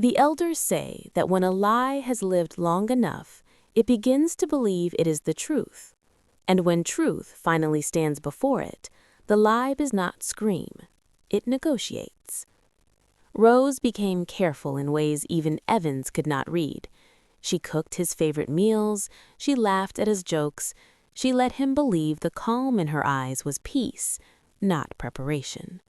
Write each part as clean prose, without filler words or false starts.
The elders say that when a lie has lived long enough, it begins to believe it is the truth. And when truth finally stands before it, the lie does not scream. It negotiates. Rose became careful in ways even Evans could not read. She cooked his favorite meals, she laughed at his jokes, she let him believe the calm in her eyes was peace, not preparation.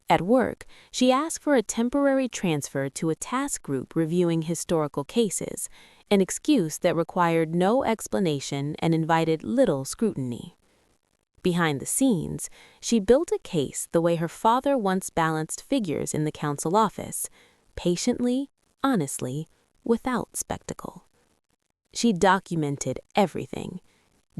At work, she asked for a temporary transfer to a task group reviewing historical cases, an excuse that required no explanation and invited little scrutiny. Behind the scenes, she built a case the way her father once balanced figures in the council office, patiently, honestly, without spectacle. She documented everything: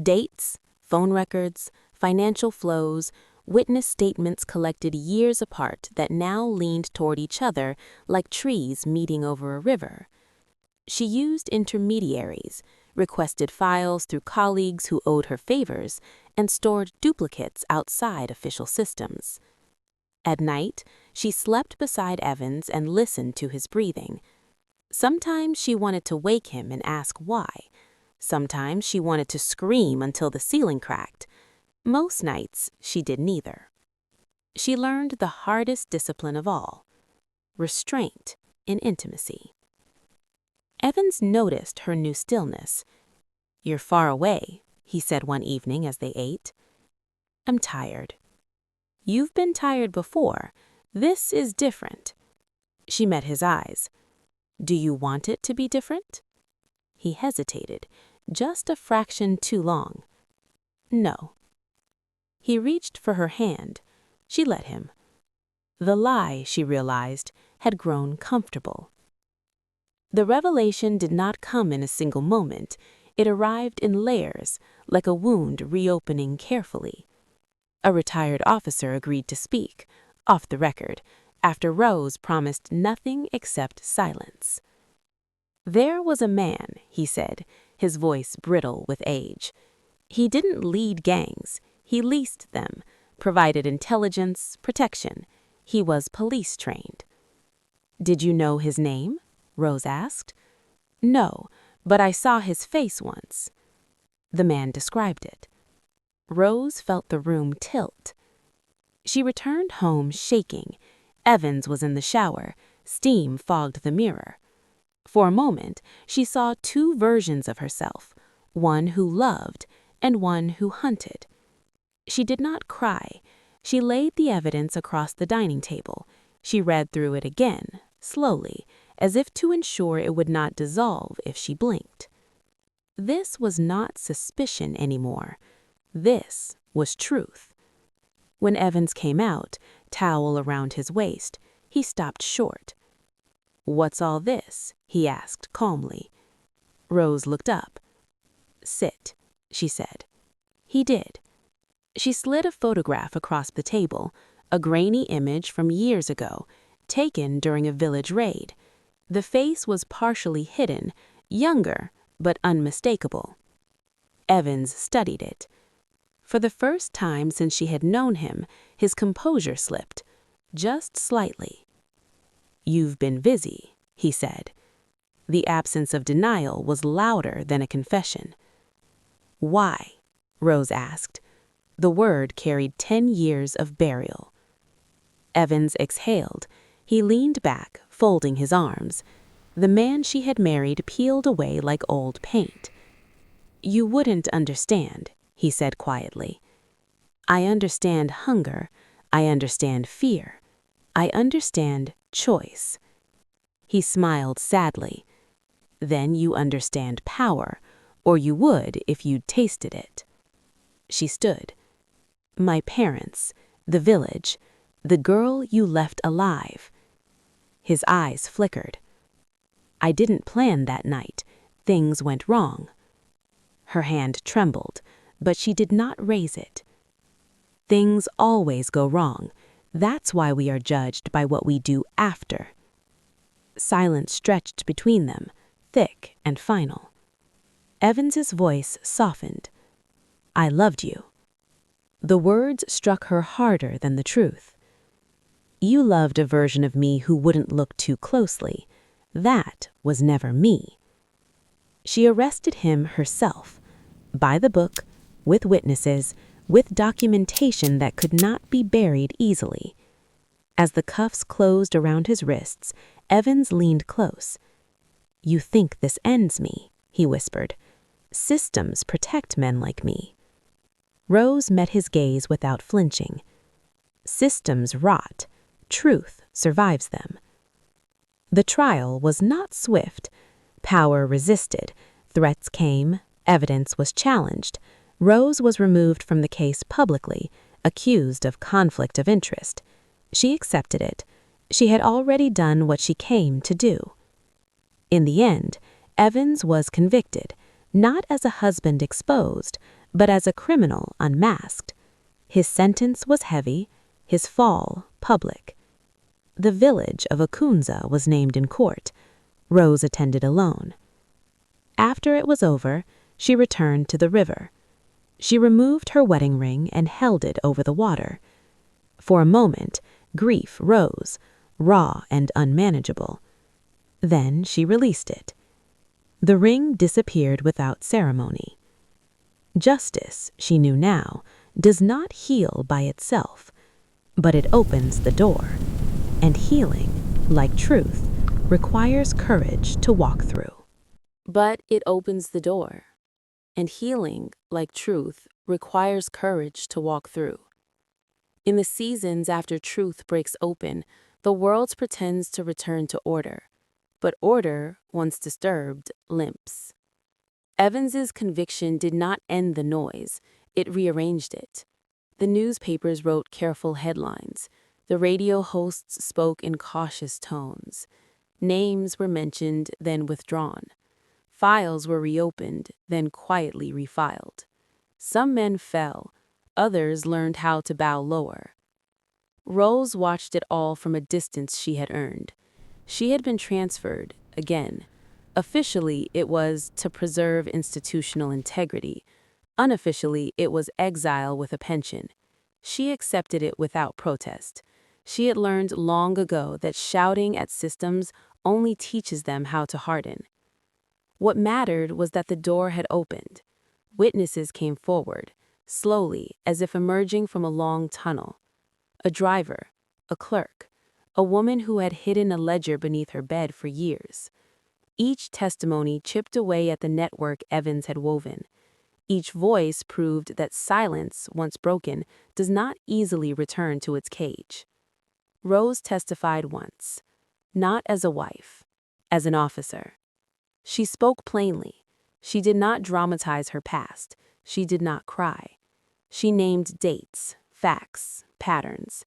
dates, phone records, financial flows, witness statements collected years apart that now leaned toward each other like trees meeting over a river. She used intermediaries, requested files through colleagues who owed her favors, and stored duplicates outside official systems. At night, she slept beside Evans and listened to his breathing. Sometimes she wanted to wake him and ask why. Sometimes she wanted to scream until the ceiling cracked. Most nights, she did neither. She learned the hardest discipline of all: restraint in intimacy. Evans noticed her new stillness. "You're far away," he said one evening as they ate. "I'm tired." "You've been tired before. This is different." She met his eyes. "Do you want it to be different?" He hesitated, just a fraction too long. "No." He reached for her hand. She let him. The lie, she realized, had grown comfortable. The revelation did not come in a single moment. It arrived in layers, like a wound reopening carefully. A retired officer agreed to speak, off the record, after Rose promised nothing except silence. "There was a man," he said, his voice brittle with age. "He didn't lead gangs. He leased them, provided intelligence, protection. He was police trained." "Did you know his name?" Rose asked. "No, but I saw his face once." The man described it. Rose felt the room tilt. She returned home shaking. Evans was in the shower. Steam fogged the mirror. For a moment, she saw two versions of herself, one who loved and one who hunted. She did not cry. She laid the evidence across the dining table. She read through it again, slowly, as if to ensure it would not dissolve if she blinked. This was not suspicion anymore. This was truth. When Evans came out, towel around his waist, he stopped short. "What's all this?" he asked calmly. Rose looked up. "Sit," she said. He did. She slid a photograph across the table, a grainy image from years ago, taken during a village raid. The face was partially hidden, younger, but unmistakable. Evans studied it. For the first time since she had known him, his composure slipped, just slightly. "You've been busy," he said. The absence of denial was louder than a confession. "Why?" Rose asked. The word carried 10 years of burial. Evans exhaled. He leaned back, folding his arms. The man she had married peeled away like old paint. "You wouldn't understand," he said quietly. "I understand hunger. I understand fear. I understand choice." He smiled sadly. "Then you understand power, or you would if you'd tasted it." She stood. "My parents, the village, the girl you left alive." His eyes flickered. "I didn't plan that night. Things went wrong." Her hand trembled, but she did not raise it. "Things always go wrong. That's why we are judged by what we do after." Silence stretched between them, thick and final. Evans's voice softened. "I loved you." The words struck her harder than the truth. "You loved a version of me who wouldn't look too closely. That was never me. She arrested him herself, by the book, with witnesses, with documentation that could not be buried easily. As the cuffs closed around his wrists, Evans leaned close. "You think this ends me," he whispered. "Systems protect men like me." Rose met his gaze without flinching. Systems rot. Truth survives them. The trial was not swift. Power resisted. Threats came. Evidence was challenged. Rose was removed from the case publicly, accused of conflict of interest. She accepted it. She had already done what she came to do. In the end, Evans was convicted, not as a husband exposed, but as a criminal unmasked. His sentence was heavy, his fall public. The village of Akunza was named in court. Rose attended alone. After it was over, she returned to the river. She removed her wedding ring and held it over the water. For a moment, grief rose, raw and unmanageable. Then she released it. The ring disappeared without ceremony. Justice, she knew now, does not heal by itself, but it opens the door. And healing, like truth, requires courage to walk through. But it opens the door. And healing, like truth, requires courage to walk through. In the seasons after truth breaks open, the world pretends to return to order. But order, once disturbed, limps. Evans's conviction did not end the noise, it rearranged it. The newspapers wrote careful headlines. The radio hosts spoke in cautious tones. Names were mentioned, then withdrawn. Files were reopened, then quietly refiled. Some men fell, others learned how to bow lower. Rose watched it all from a distance she had earned. She had been transferred, again. Officially, it was to preserve institutional integrity. Unofficially, it was exile with a pension. She accepted it without protest. She had learned long ago that shouting at systems only teaches them how to harden. What mattered was that the door had opened. Witnesses came forward, slowly, as if emerging from a long tunnel. A driver, a clerk, a woman who had hidden a ledger beneath her bed for years. Each testimony chipped away at the network Evans had woven. Each voice proved that silence, once broken, does not easily return to its cage. Rose testified once, not as a wife, as an officer. She spoke plainly. She did not dramatize her past. She did not cry. She named dates, facts, patterns.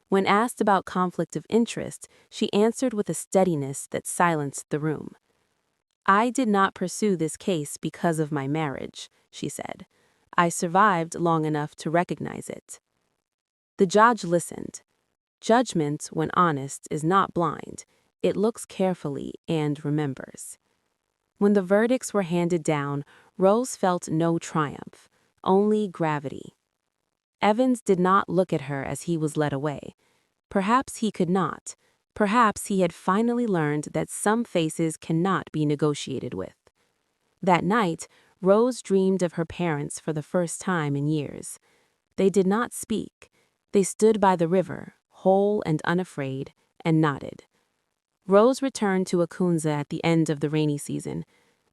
When asked about conflict of interest, she answered with a steadiness that silenced the room. "I did not pursue this case because of my marriage," she said. "I survived long enough to recognize it." The judge listened. Judgment, when honest, is not blind. It looks carefully and remembers. When the verdicts were handed down, Rose felt no triumph, only gravity. Evans did not look at her as he was led away. Perhaps he could not. Perhaps he had finally learned that some faces cannot be negotiated with. That night, Rose dreamed of her parents for the first time in years. They did not speak. They stood by the river, whole and unafraid, and nodded. Rose returned to Akunza at the end of the rainy season.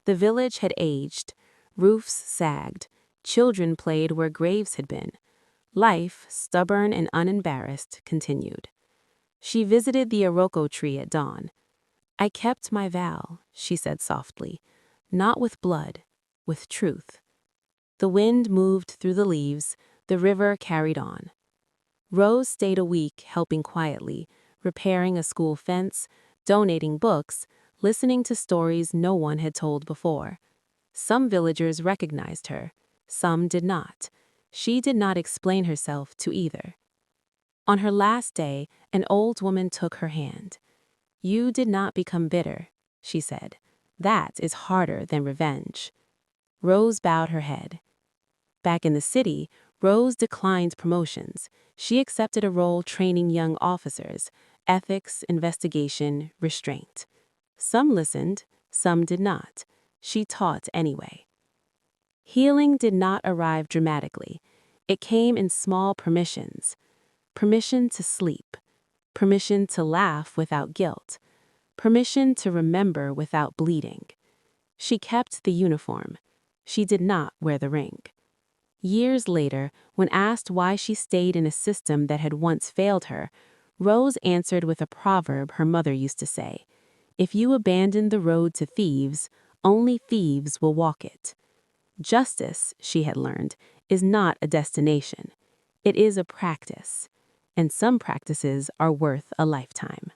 The village had aged. Roofs sagged. Children played where graves had been. Life, stubborn and unembarrassed, continued. She visited the Iroko tree at dawn. "I kept my vow," she said softly, "not with blood, with truth." The wind moved through the leaves. The river carried on. Rose stayed a week helping quietly, repairing a school fence, donating books, listening to stories no one had told before. Some villagers recognized her. Some did not. She did not explain herself to either. On her last day, an old woman took her hand. "You did not become bitter," she said. "That is harder than revenge." Rose bowed her head. Back in the city, Rose declined promotions. She accepted a role training young officers, ethics, investigation, restraint. Some listened, some did not. She taught anyway. Healing did not arrive dramatically. It came in small permissions. Permission to sleep. Permission to laugh without guilt. Permission to remember without bleeding. She kept the uniform. She did not wear the ring. Years later, when asked why she stayed in a system that had once failed her, Rose answered with a proverb her mother used to say, "If you abandon the road to thieves, only thieves will walk it." Justice, she had learned, is not a destination. It is a practice, and some practices are worth a lifetime.